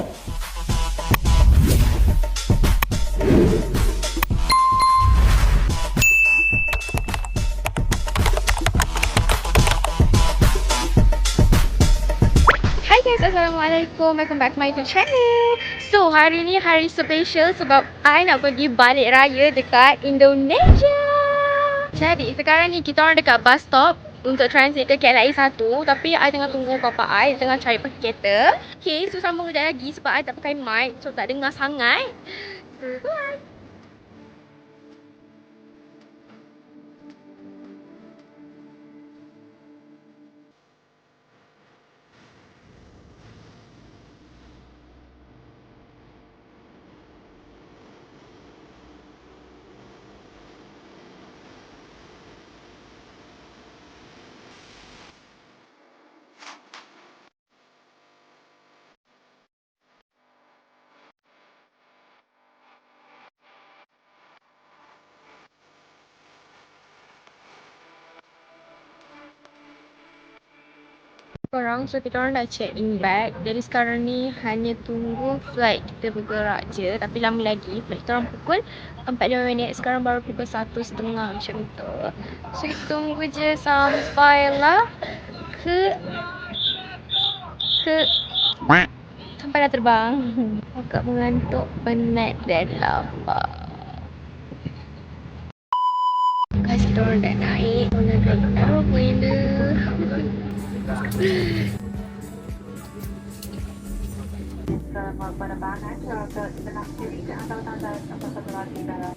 Hi guys, Assalamualaikum. Welcome back to my YouTube channel. So, hari ni hari special sebab I nak pergi balik raya dekat Indonesia. Jadi, sekarang ni kita orang dekat bus stop untuk transit ke KLIA 1. Tapi I tengah tunggu bapa I, tengah cari pergi kereta. Okay, so sambung kejap lagi sebab I tak pakai mic, so tak dengar sangat. Bye. Korang, so kita orang dah check in bag. Jadi sekarang ni hanya tunggu flight kita bergerak je. Tapi lama lagi, flight kita orang pukul 4:05. Sekarang baru pukul 1:30 macam tu. So kita tunggu je sampailah ke sampai dah terbang. Agak mengantuk, penat dan lapar. Guys, kita orang dah naik. Kita dah naik aeroplane dah.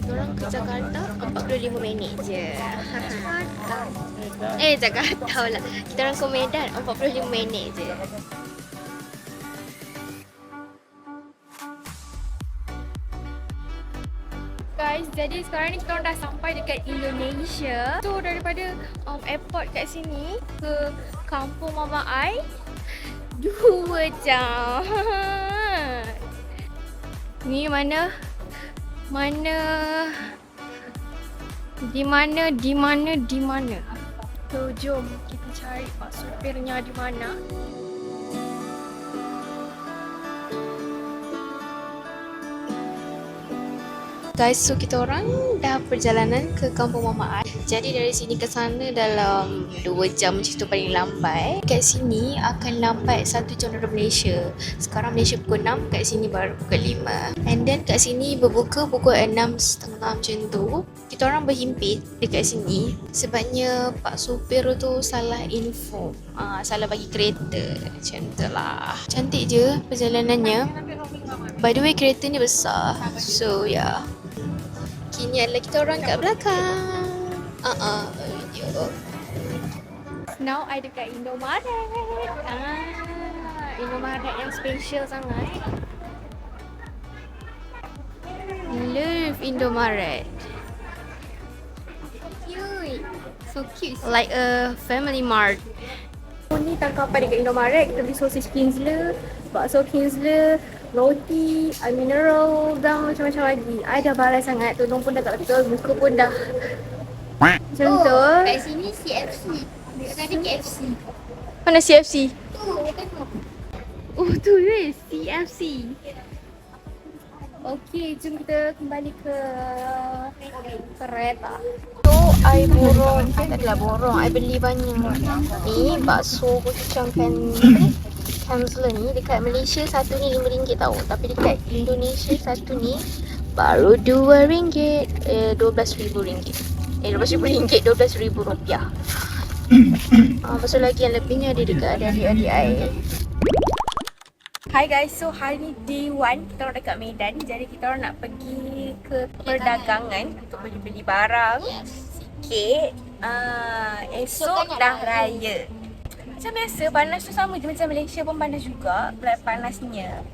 Orang ke Jakarta 45 minit je. Jakarta pula. Kita orang ke Medan 45 minit je. Guys, jadi sekarang ni kita orang dah sampai dekat Indonesia. So daripada airport kat sini ke kampung mama I 2 jam. Ni mana? Di mana? So jom kita cari pak supirnya di mana. Guys, so kita orang dah perjalanan ke kampung mama I. Jadi dari sini ke sana dalam 2 jam macam tu paling lambat. Kat sini akan lambat 1 jam dari Malaysia. Sekarang Malaysia pukul 6, kat sini baru pukul 5. And then kat sini berbuka pukul 6.30 macam tu. Kita orang berhimpit dekat sini sebabnya pak supir tu salah info. Salah bagi kereta. Macam tu lah. Cantik je perjalanannya. By the way, kereta ni besar. So yeah. Kini adalah kita orang kat belakang. Video. Now I dekat Indomaret. Indomaret yang special sangat. Love Indomaret. Cute. So cute. Like a family mart. Ni tangkap apa dekat Indomaret. Kita beli sosis Kingsler, bakso Kingsler, roti, mineral dan macam-macam lagi. I dah balas sangat, tudung pun dah tak betul, muka pun dah macam tu. Kat sini CFC. Dekat ada KFC. Mana CFC? Tu, tengok. Oh tu je, CFC. Okey, jom kita kembali ke kereta. So, I borong, adalah borong, I beli banyak. Ni bakso kucing Kansler ni dekat Malaysia satu ni RM5 tau. Tapi dekat Indonesia satu ni baru RM2. RM12,000. RM12,000, RM12,000. Lepas tu lagi yang lebihnya ada dekat adik-adik I. Hi guys, so hari ni day 1 kita orang dekat Medan. Jadi kita orang nak pergi ke perdagangan untuk beli-beli barang sikit. Esok dah raya. Macam biasa, panas tu sama je macam Malaysia pun panas juga. Panasnya.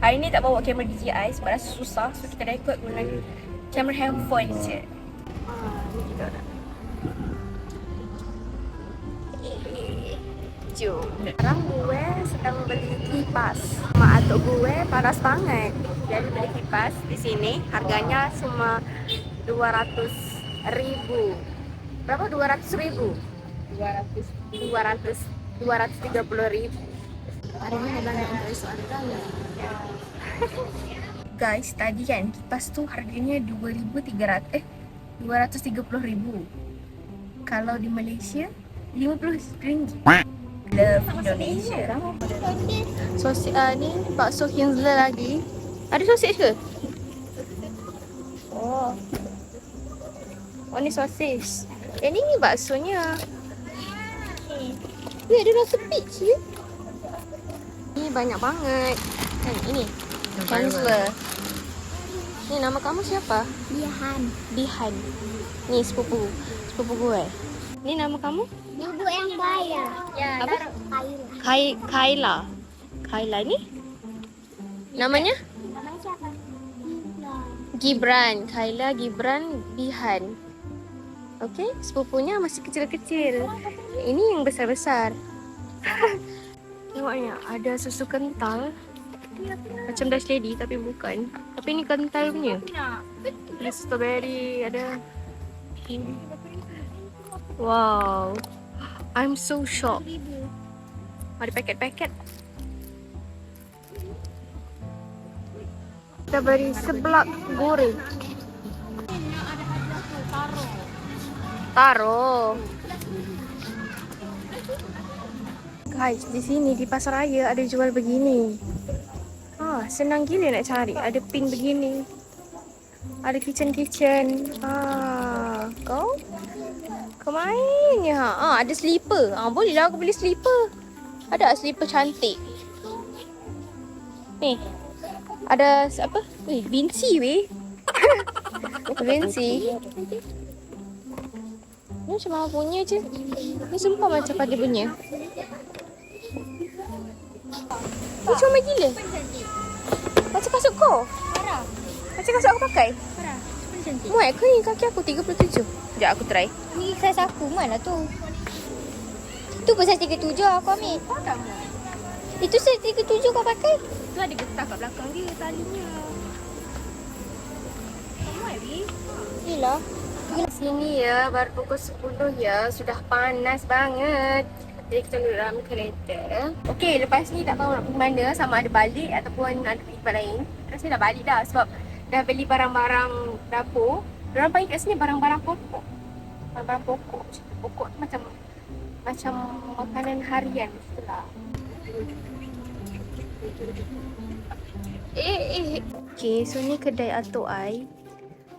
Hari ni tak bawa kamera DJI sebab rasa susah. So kita record guna kamera handphone je. Ni kita nak. Jom. Sekarang gue sedang beli kipas. Mak atuk gue panas banget. Jadi beli kipas di sini. Harganya cuma 200.000. Berapa? 200.000? 230.000. Hari ini banyak untuk esok ada. Guys, tadi kan kipas tu harganya 2,300 230,000. Kalau di Malaysia RM50. Love Indonesia. Sosis ni bakso Kienzle lagi. Ada sosis ke? Oh. Oh ni sosis. Ni baksonya. Weh, ada rasa peach je. Ni banyak banget. Kan ini. Kienzle. Ni nama kamu siapa? Bihan. Bihan. Ni sepupu gue. Ni nama kamu? Ibu yang bayar. Ya, Apa? Kaila. Kaila. Kaila ni? Namanya? Namanya siapa? Gibran. Kaila, Gibran, Bihan. Okey, sepupunya masih kecil-kecil. Ini yang besar-besar. Tengoknya, ada susu kental. Macam Dash Lady tapi bukan. Tapi ni kental punya. Ada strawberry, ada... Wow. I'm so shocked. Ada paket-paket. Kita beri seblak goreng. Taro. Guys, di sini di pasar raya ada jual begini. Senang gila nak cari. Ada pin begini. Ada kitchen. Kau main je. Ada slipper. Boleh lah aku beli slipper. Ada slipper cantik. Ni. Ada apa? Vinci weh. Vinci. Ni macam mama punya je. Ni sumpah macam pada punya. Ni comel gila. Macam kasut kau. Macam kasut aku pakai. Muat ke ni kaki aku 37. Sekejap aku try. Ni saiz aku mana tu? Tu pun saiz 37 aku ambil. Itu saiz 37 kau pakai? Tu ada getah kat belakang dia talinya. Muat weh. Gila. Sini ya, baru pukul 10 ya. Sudah panas banget. Jadi kita duduk dalam kereta. Okey, lepas ni tak tahu nak pergi mana. Sama ada balik ataupun ada pergi tempat lain. Rasa dah balik dah sebab dah beli barang-barang dapur. Diorang panggil kat sini barang-barang pokok. Barang-barang pokok. Pokok tu macam makanan harian itulah. Okay, so ni kedai Atuk Ai.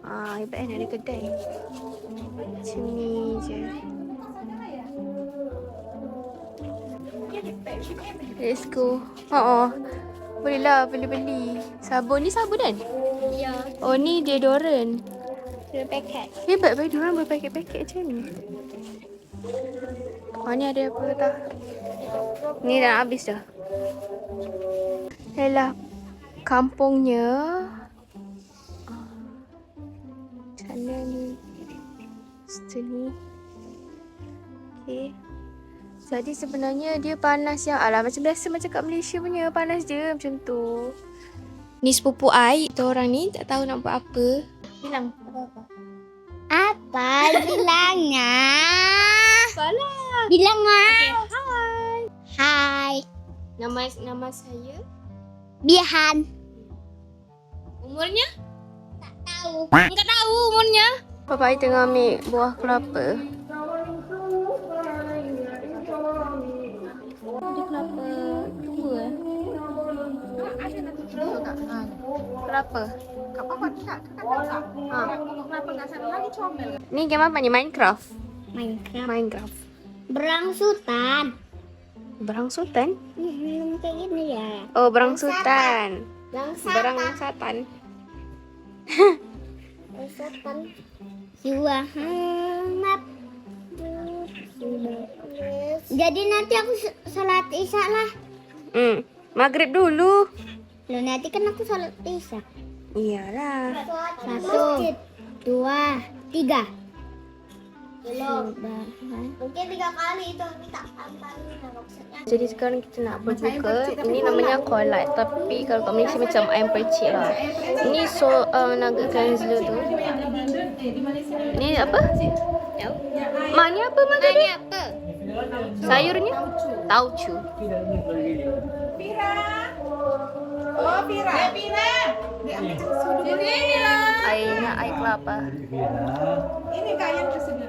Hebat kan ada kedai. Macam ni je. Let's go. Boleh lah beli-beli. Sabun ni sabun kan? Ya. Oh ni deodorant. Dua paket. Hebat baik diorang berpaket-paket macam ni. Ni ada apa tak? Ni dah habis dah. Yalah, kampungnya. Macam mana ni? Situ ni. Okay. Jadi sebenarnya dia panas yang macam biasa macam kat Malaysia punya. Panas je macam tu. Ni sepupu Ai. Kita orang ni tak tahu nak buat apa. Bilang Apa bilangnya? Apalah. Bilang Okay, ah. hai. Hai. Nama saya. Bihan. Umurnya? Tahu. Enggak tahu umurnya. Papa Ai tengah ambil buah kelapa. Ada kelapa dua. Kelapa. Ni game apa ni? Minecraft. Minecraft. Berangsutan. Berangsutan? Kayak gini ya. Oh, berangsutan. Berangsutan. Berangsutan. Berangsutan. Dua. Jadi nanti aku salat isya lah. Maghrib dulu. Loh nanti kan aku salat isya. Iyalah. 1, 2, 3. Belum. Mungkin 3 kali itu minta kali maksudnya. Jadi sekarang kita nak berbuka. Ini namanya kolat. Tapi kalau kat Malaysia macam ayam percik lah. Ini nugget cleanser tu. Ini apa? Mak ni apa mak tadi? Apa? Sayurnya? Taucu. Oh, Pira. Airnya air kelapa. Ini kayak yang kesini.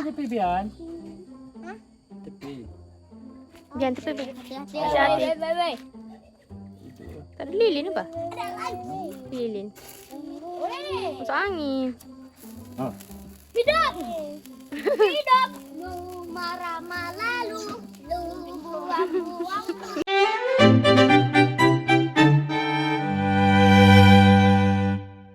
Tepi Bian. Tepi. Biar tepi. Hati-hati. Bye. Tak ada lilin apa? Lilin. Masuk angin. Oh. Hidup. Hidup. Lu marah lalu. Lu buang-buang